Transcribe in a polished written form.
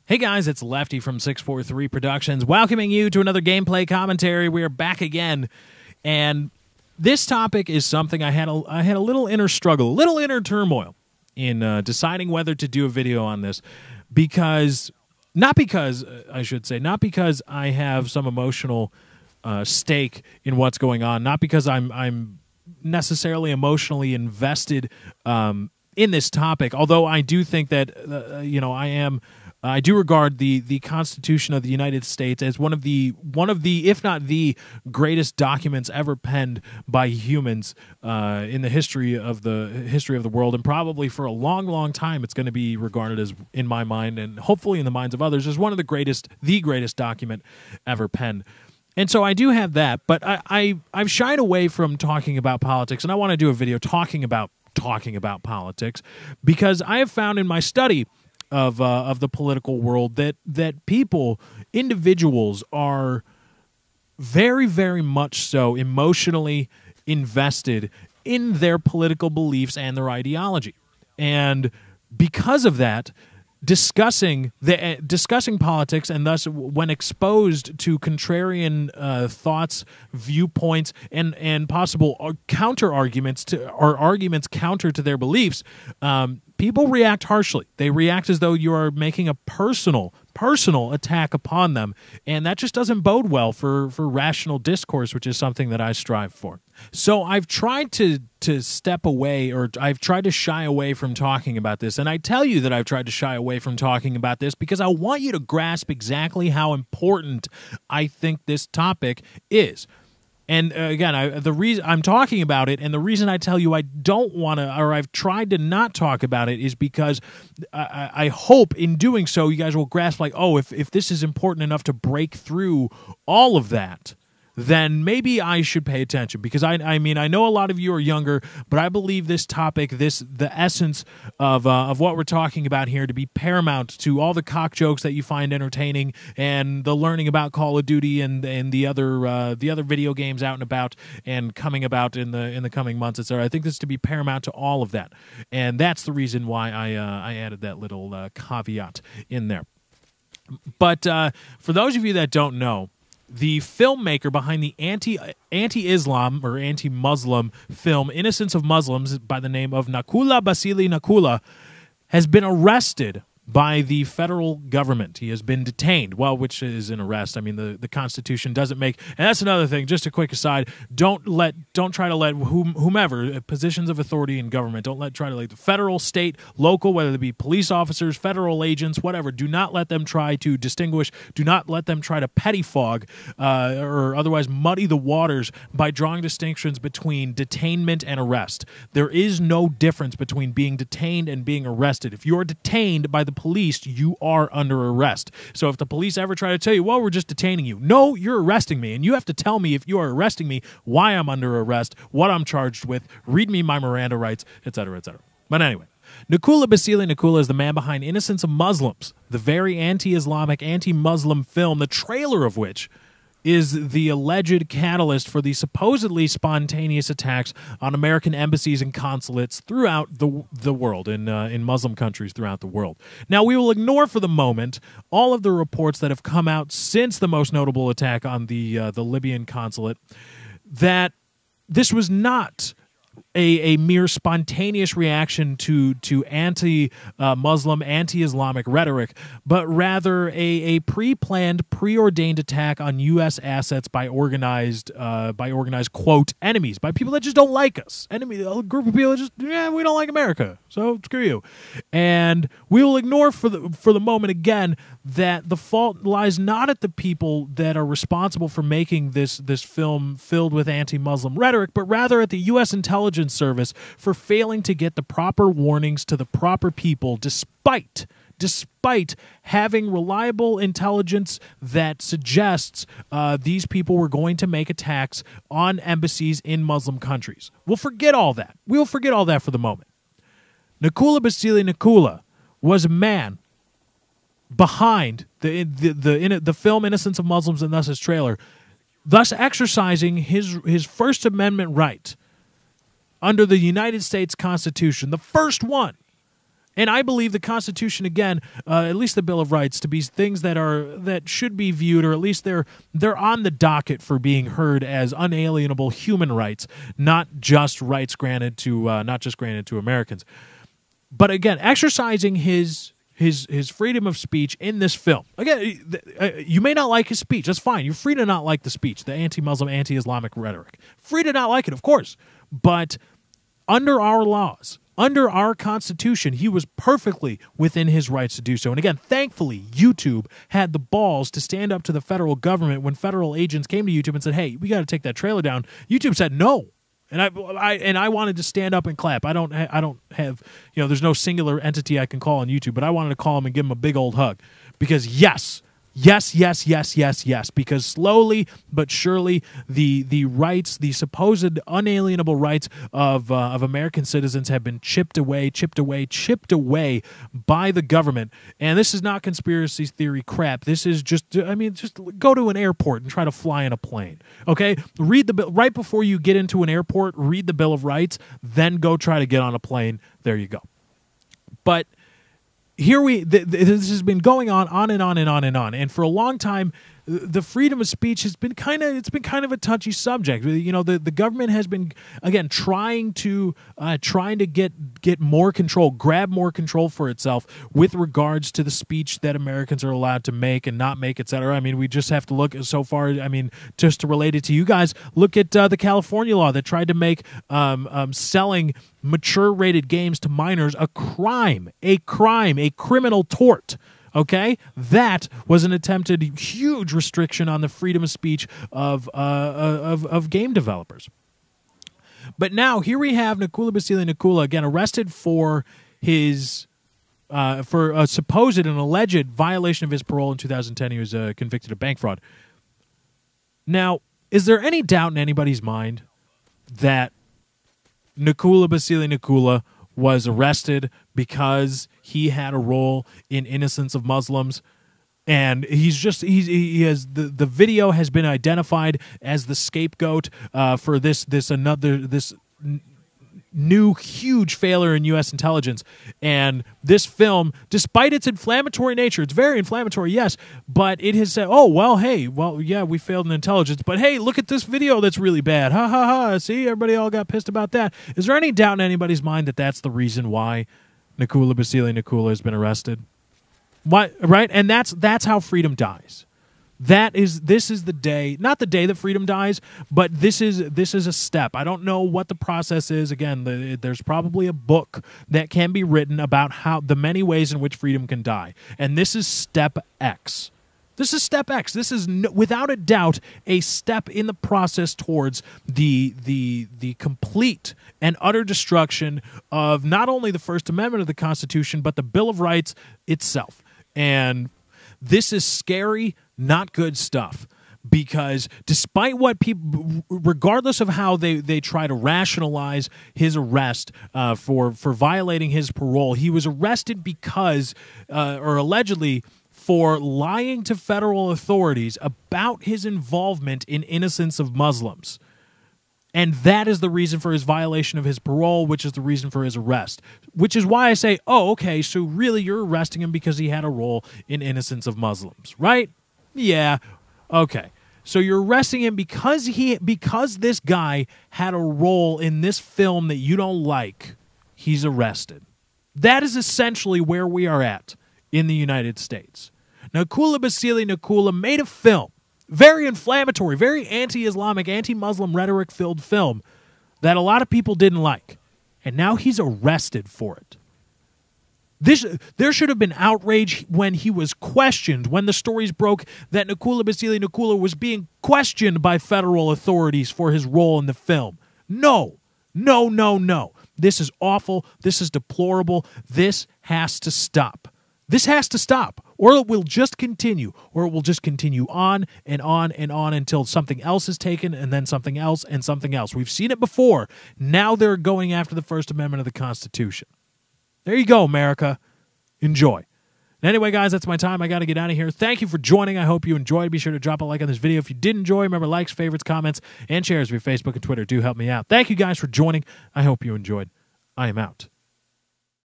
Hey guys, it's Lefty from 643 Productions, welcoming you to another gameplay commentary. We are back again, and this topic is something I had a little inner struggle, a little inner turmoil in deciding whether to do a video on this, not because I have some emotional stake in what's going on, not because I'm necessarily emotionally invested in this topic, although I do think that I do regard the Constitution of the United States as one of the, if not the greatest documents ever penned by humans in the history of the world, and probably for a long, long time it's going to be regarded as, in my mind, and hopefully in the minds of others, as one of the greatest document ever penned. And so I do have that, but I've shied away from talking about politics, and I want to do a video talking about politics because I have found in my study of the political world that individuals are very, very much so emotionally invested in their political beliefs and their ideology. And because of that, discussing politics, and thus when exposed to contrarian thoughts, viewpoints, and possible counter arguments or arguments counter to their beliefs, people react harshly. They react as though you are making a personal attack upon them, and that just doesn't bode well for rational discourse, which is something that I strive for. So I've tried to step away, or I've tried to shy away from talking about this, and I tell you that I've tried to shy away from talking about this because I want you to grasp exactly how important I think this topic is. And again, the reason I'm talking about it, and the reason I tell you I don't want to, or I've tried to not talk about it, is because I hope in doing so you guys will grasp, like, oh, if this is important enough to break through all of that, then maybe I should pay attention, because I mean, I know a lot of you are younger, but I believe this topic, the essence of what we're talking about here, to be paramount to all the cock jokes that you find entertaining, and the learning about Call of Duty and the other video games out and about and coming about in the coming months, etc. I think this to be paramount to all of that, and that's the reason why I added that little caveat in there. But for those of you that don't know, the filmmaker behind the anti-Islam or anti-Muslim film Innocence of Muslims, by the name of Nakoula Basili Nakoula, has been arrested by the federal government. He has been detained. Well, which is an arrest. I mean, the Constitution doesn't make, and that's another thing, just a quick aside, don't try to let whomever, positions of authority in government, try to let the federal, state, local, whether it be police officers, federal agents, whatever, do not let them try to distinguish, do not let them try to pettifog or otherwise muddy the waters by drawing distinctions between detainment and arrest. There is no difference between being detained and being arrested. If you are detained by the police, you are under arrest. So if the police ever try to tell you, well, we're just detaining you, no, you're arresting me, and you have to tell me, if you are arresting me, why I'm under arrest, what I'm charged with, read me my Miranda rights, etc., etc. But anyway, Nakoula Basili Nakoula is the man behind Innocence of Muslims, the very anti-Islamic, anti-Muslim film, the trailer of which is the alleged catalyst for the supposedly spontaneous attacks on American embassies and consulates throughout the world, in Muslim countries throughout the world. Now, we will ignore for the moment all of the reports that have come out since the most notable attack on the Libyan consulate, that this was not a mere spontaneous reaction to anti-Muslim, anti-Islamic rhetoric, but rather a pre-planned, preordained attack on U.S. assets by organized quote enemies, by people that just don't like us. A group of people that just, we don't like America, so screw you. And we will ignore for the moment again that the fault lies not at the people that are responsible for making this film filled with anti-Muslim rhetoric, but rather at the U.S. intelligence service for failing to get the proper warnings to the proper people, despite having reliable intelligence that suggests these people were going to make attacks on embassies in Muslim countries. We'll forget all that. We'll forget all that for the moment. Nakoula Basili Nakoula was a man behind the film Innocence of Muslims, and thus his trailer, thus exercising his First Amendment right under the United States Constitution, the first one. And I believe the Constitution, again, at least the Bill of Rights, to be things that should be viewed, or at least they're on the docket for being heard as unalienable human rights, not just granted to Americans. But again, exercising his freedom of speech in this film. Again, you may not like his speech. That's fine. You're free to not like the speech, the anti-Muslim, anti-Islamic rhetoric. Free to not like it, of course. But under our laws, under our Constitution, he was perfectly within his rights to do so. And again, thankfully, YouTube had the balls to stand up to the federal government when federal agents came to YouTube and said, hey, we got to take that trailer down. YouTube said no. And I wanted to stand up and clap. I don't have, there's no singular entity I can call on YouTube, but I wanted to call him and give him a big old hug. Because yes, because slowly but surely the rights, the supposed unalienable rights of American citizens have been chipped away by the government. And this is not conspiracy theory crap. This is just go to an airport and try to fly in a plane. Okay? Read the bill right before you get into an airport, read the Bill of Rights, then go try to get on a plane. There you go. But here this has been going on and on and on and on, and for a long time, the freedom of speech has been kind of a touchy subject. The government has been again trying to get more control, grab more control for itself with regards to the speech that Americans are allowed to make and not make, etc. I mean, we just have to look so far. I mean, just to relate it to you guys, look at the California law that tried to make selling mature-rated games to minors a criminal tort. Okay, that was an attempted huge restriction on the freedom of speech of game developers. But now here we have Nikola Vasily Nikula again arrested for his for a supposed and alleged violation of his parole in 2010. He was convicted of bank fraud. Now, is there any doubt in anybody's mind that Nikola Vasily Nikula was arrested because he had a role in Innocence of Muslims, and he has the video has been identified as the scapegoat for this new huge failure in U.S. intelligence. And this film, despite its inflammatory nature, it's very inflammatory, yes, but it has said, we failed in intelligence, but hey, look at this video that's really bad. Ha ha ha. See, everybody all got pissed about that. Is there any doubt in anybody's mind that that's the reason why Nikola Vasily Nikula has been arrested? Why, right? And that's how freedom dies. This is the day, not the day that freedom dies, but this is a step. I don't know what the process is. Again, there's probably a book that can be written about how the many ways in which freedom can die. And this is step X. This is step X. This is without a doubt a step in the process towards the complete and utter destruction of not only the First Amendment of the Constitution, but the Bill of Rights itself. And this is scary, not good stuff, because despite what people, regardless of how they try to rationalize his arrest for violating his parole, he was arrested because, or allegedly, for lying to federal authorities about his involvement in Innocence of Muslims. And that is the reason for his violation of his parole, which is the reason for his arrest. Which is why I say, oh, okay, so really you're arresting him because he had a role in Innocence of Muslims, right? Yeah, okay. So you're arresting him because this guy had a role in this film that you don't like. He's arrested. That is essentially where we are at in the United States. Nikola Vasily Nikula made a film, very inflammatory, very anti-Islamic, anti-Muslim rhetoric-filled film that a lot of people didn't like. And now he's arrested for it. There should have been outrage when he was questioned, when the stories broke that Nikola Vasily Nikula was being questioned by federal authorities for his role in the film. No. This is awful. This is deplorable. This has to stop. This has to stop, or it will just continue, or it will just continue on and on and on until something else is taken, and then something else and something else. We've seen it before. Now they're going after the First Amendment of the Constitution. There you go, America. Enjoy. Anyway, guys, that's my time. I got to get out of here. Thank you for joining. I hope you enjoyed. Be sure to drop a like on this video. If you did enjoy, remember likes, favorites, comments, and shares of your Facebook and Twitter do help me out. Thank you guys for joining. I hope you enjoyed. I am out.